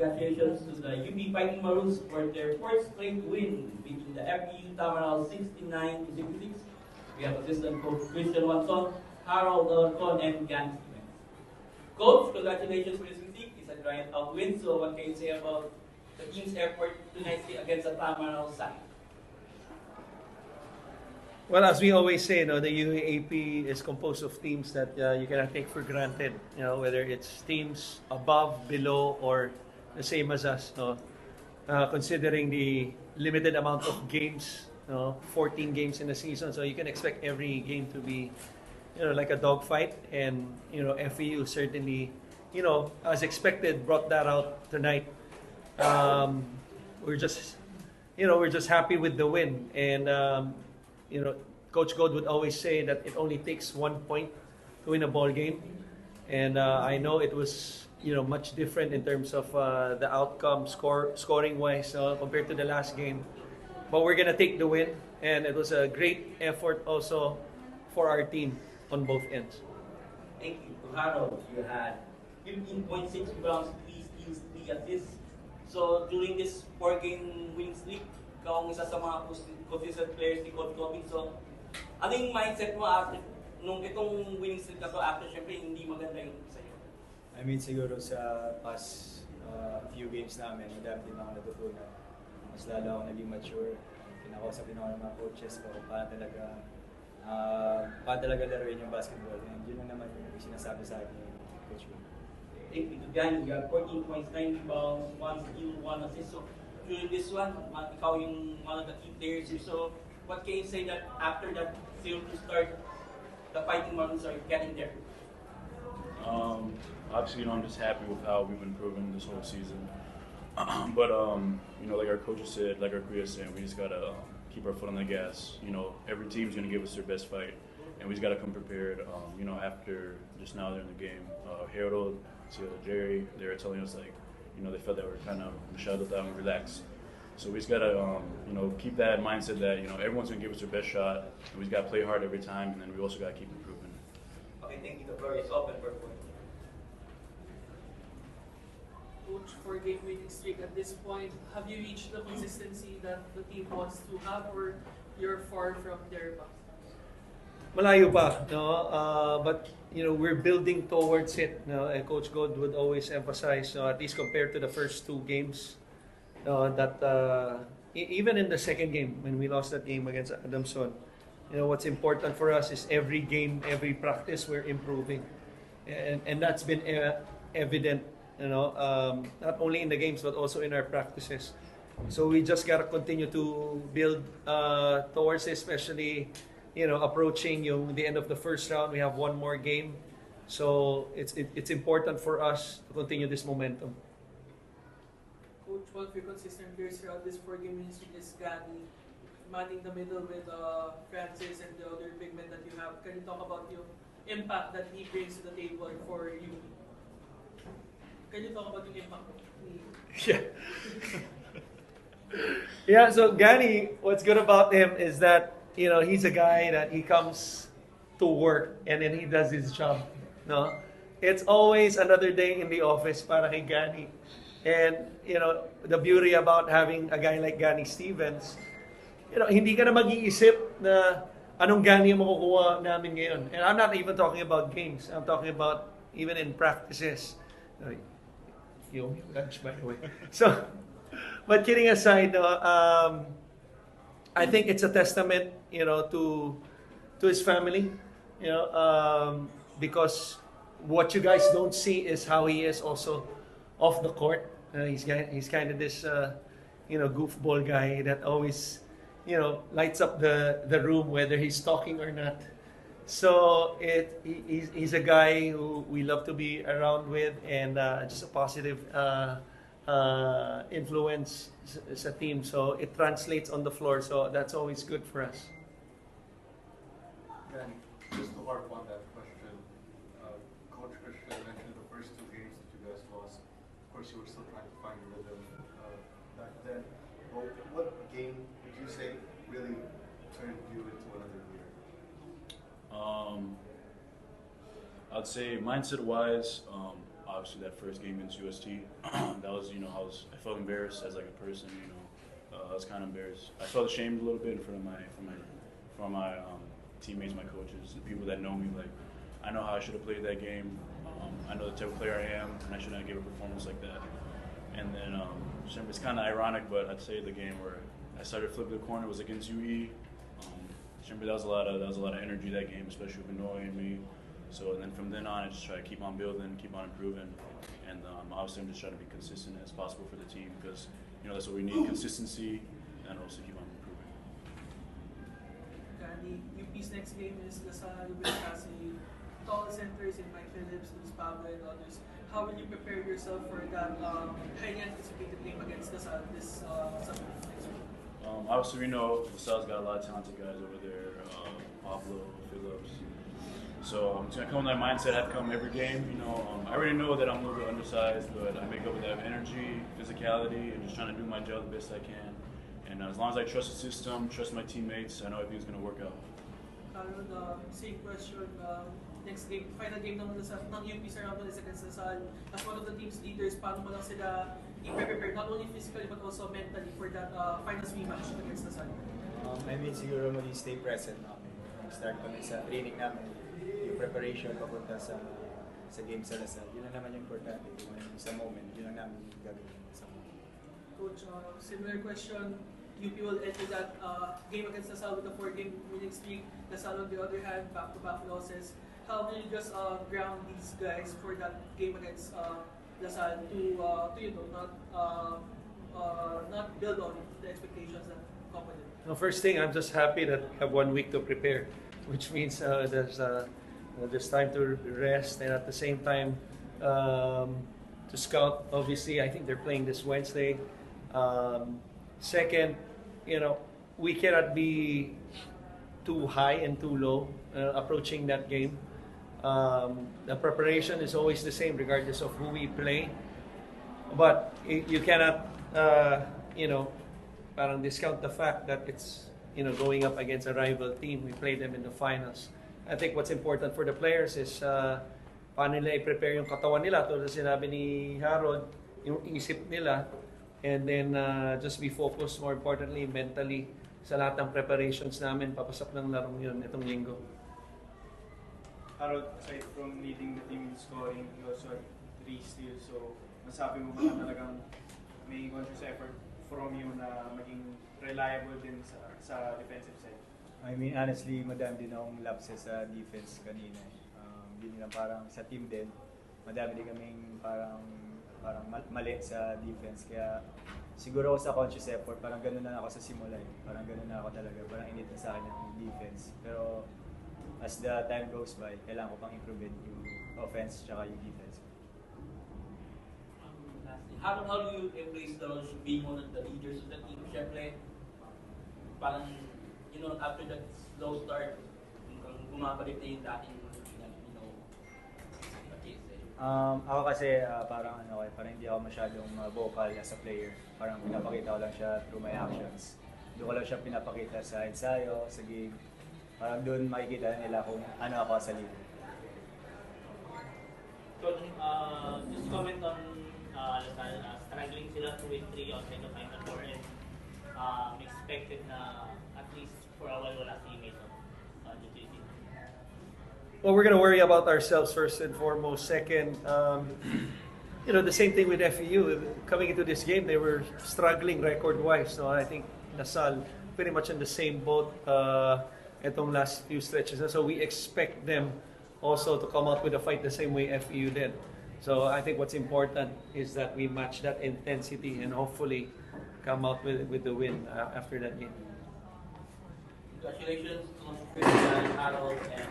congratulations to the UP Fighting Maroons for their fourth straight win, beating the FEU Tamaraws 69-66. We have assistant coach Christian Watson, Harold Alarcon, and Gani Stevens. Coach, congratulations for this victory. It's a giant out win. So what can you say about the team's effort tonight against the Tamaraws side? Well, as we always say, the UAAP is composed of teams that you cannot take for granted. Whether it's teams above, below, or the same as us. Considering the limited amount of games, 14 games in a season, so you can expect every game to be, like a dogfight. And FEU certainly, as expected, brought that out tonight. We're just happy with the win. And Coach God would always say that it only takes 1 point to win a ball game, and I know it was much different in terms of the outcome scoring wise compared to the last game. But we're gonna take the win, and it was a great effort also for our team on both ends. Thank you. Harold, you had 15.6 rebounds, 3 steals, 3 assists. So during this 4-game winning streak, ikaw ang isa sa mga consistent players ni Coach Kobe. So ano yung mindset mo after nung itong winning streak na to, after syempre hindi maganda yung sa'yo? I mean, siguro sa past few games namin, madami din ako natutunan. Mas lalo ako naging mature. Kinakausap din ako ng mga coaches ko paano talaga laruin yung basketball. And yun lang naman yung sinasabi sa akin ng Coach Will. Thank you. Gani, you have 14 points, 9 rebounds, 1 steal, 1 assist. So during this one, ikaw yung one of the key players here. So what can you say that after that field to start, the Fighting Maroons are getting there? Obviously, I'm just happy with how we've been improving this whole season. But like our coaches said, like our crew is saying, we just gotta keep our foot on the gas. Every team's gonna give us their best fight, and we just gotta come prepared. After just now they're in the game, Harold, Jerry, they were telling us they felt that we're kind of shuttled down and relaxed. So we just gotta keep that mindset that everyone's gonna give us their best shot. And we just gotta play hard every time, and then we also gotta keep improving. Okay, thank you. The floor is open for questions. Coach, 4-game winning streak at this point, have you reached the consistency that the team wants to have, or you're far from there pa? Malayo pa, but we're building towards it. And Coach God would always emphasize, at least compared to the first 2 games, that even in the second game when we lost that game against Adamson, what's important for us is every game, every practice we're improving, and that's been evident. Not only in the games but also in our practices. So we just gotta continue to build towards it, especially approaching the end of the first round. We have 1 more game, so it's important for us to continue this momentum. Coach, one of your consistent players throughout this 4-game winning streak is Gani, manning the middle with Francis and the other big men that you have. Can you talk about the impact that he brings to the table for you? Can you talk about the impact? Yeah. Yeah, so Gani, what's good about him is that, he's a guy that he comes to work and then he does his job. No? It's always another day in the office para kay Gani. And, the beauty about having a guy like Gani Stevens, hindi ka na mag-iisip na anong Gani ang makukuha namin ngayon. And I'm not even talking about games. I'm talking about even in practices. You owe me lunch, by the way. So, but kidding aside, I think it's a testament, to his family, because what you guys don't see is how he is also off the court. He's kind of this, goofball guy that always, lights up the room whether he's talking or not. So he's a guy who we love to be around with, and just a positive influence as a team. So it translates on the floor. So that's always good for us. Gani, just to harp on that question, Coach Christian mentioned the first 2 games that you guys lost. Of course, you were still trying to find your rhythm back then. Well, what game would you say really turned you into another leader? I'd say mindset-wise, obviously that first game against UST, that was, I felt embarrassed as like a person, I was kind of embarrassed. I felt ashamed a little bit in front of my teammates, my coaches, the people that know me. Like, I know how I should have played that game. I know the type of player I am, and I shouldn't have given a performance like that. And then it's kind of ironic, but I'd say the game where I started flipping the corner was against UE. That was a lot of energy that game, especially with Benoit and me. So and then from then on, I just try to keep on building, keep on improving, and obviously I'm just trying to be consistent as possible for the team because that's what we need: consistency, and also keep on improving. Gani, UP's next game is Lasal with Cassie, tall centers in Mike Phillips, Luis Pablo, and others. How will you prepare yourself for that highly anticipated game against Lasal this Sunday next week? Obviously, we know Lasal's got a lot of talented guys over there, Pablo, Phillips. So I'm just gonna come with that mindset. I have to come every game. I already know that I'm a little bit undersized, but I make up with that energy, physicality, and just trying to do my job the best I can. And as long as I trust the system, trust my teammates, I know everything's gonna work out. Carol, same question. Next game, final game ng UP sa round is against Lasal. As one of the team's leaders, paano mo lang sila i-prepare not only physically but also mentally for that finals rematch against Lasal? Siguro mag-stay present namin. Start kami sa training namin, yung preparation papunta sa game sa Lasal. Yun lang naman yung importante. Sa moment, yun lang namin gagawin sa moment. Coach, similar question. UP will enter that game against Lasal with a 4-game winning streak. Lasal on the other hand, back-to-back losses. How will you just ground these guys for that game against Lasal to not build on the expectations that come with it? No, first thing, I'm just happy that I have 1 week to prepare, which means there's time to rest and at the same time to scout. Obviously, I think they're playing this Wednesday. Second, we cannot be too high and too low approaching that game. The preparation is always the same regardless of who we play. But you cannot, parang discount the fact that it's, going up against a rival team. We play them in the finals. I think what's important for the players is paano nila i-prepare yung katawan nila. Tulad sinabi ni Harold, yung isip nila. And then just be focused, more importantly, mentally sa lahat ng preparations namin papasok ng larong yun itong linggo. Harold, aside from leading the team in scoring, you also had 3 steals. So, masabi mo ba na talagang may conscious effort from you na maging reliable din sa defensive side? Honestly, madami din akong lapses sa defense kanina. Hindi lang parang sa team din, madami din kaming parang mali sa defense. Kaya siguro ako sa conscious effort, parang ganun na ako sa simula. Parang ganun na ako talaga. Parang init na sa akin yung defense. Pero as the time goes by, kailangan ko pang improve yung offense tsaka yung defense. How do you embrace the role of being one of the leaders of the team? Siyempre, parang, after that slow start, bumabalik na yung dating, ako kasi parang hindi ako masyadong vocal as a player. Parang pinapakita ko lang siya through my actions. Doon ko lang siya pinapakita sa ensayo, sa game. Parang doon makikita nila kung ano ako sa leader. Coach, just comment on struggling sila to win 3 outside the Final Four and expected na at least for a while wala si Mason on the JC. Well, we're going to worry about ourselves first and foremost. Second, the same thing with FEU. Coming into this game, they were struggling record-wise. So I think Lasal pretty much in the same boat itong last few stretches. So we expect them also to come out with a fight the same way FEU did. So I think what's important is that we match that intensity and hopefully come out with the win after that game. Congratulations to Harold and